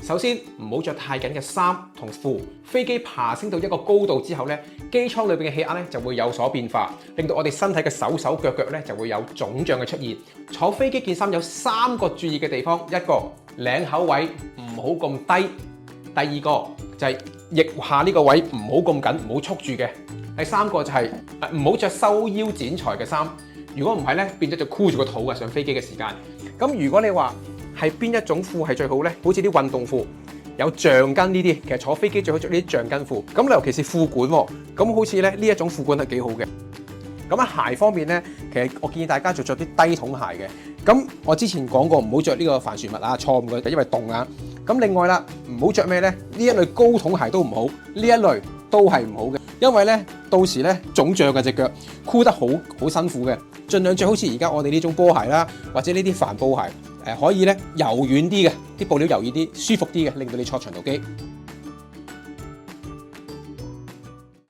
首先唔好着太緊嘅衫同褲。飛機爬升到一個高度之後咧，機艙裏邊嘅氣壓咧就會有所變化，令到我哋身體嘅手腳咧就會有腫脹嘅出現。坐飛機件衫有3個注意嘅地方：一個領口位唔好咁低；第二個就係腋下呢個位唔好咁緊，唔好束住嘅；第三個就係唔好着收腰剪裁嘅衫。如果唔係咧，變咗就箍住個肚嘅上飛機嘅時間。咁如果你話係邊一種褲係最好咧？好似啲運動褲有橡筋呢啲，其實坐飛機最好着呢啲橡筋褲。咁尤其是褲管喎，咁好似咧呢一種褲管係幾好嘅。咁喺鞋方面咧，其實我建議大家就着啲低筒鞋嘅。咁我之前講過唔好着呢個帆船襪啊，錯誤嘅，因為凍啊。咁另外啦，唔好着咩咧？呢一類高筒鞋都唔好，呢一類都係唔好嘅，因為咧到時咧腫脹嘅隻腳，箍得好辛苦嘅。盡量着好似而家我哋呢種波鞋啦，或者呢啲帆布鞋，可以咧柔軟啲嘅，啲布料柔軟啲、舒服啲嘅，令到你坐長途機。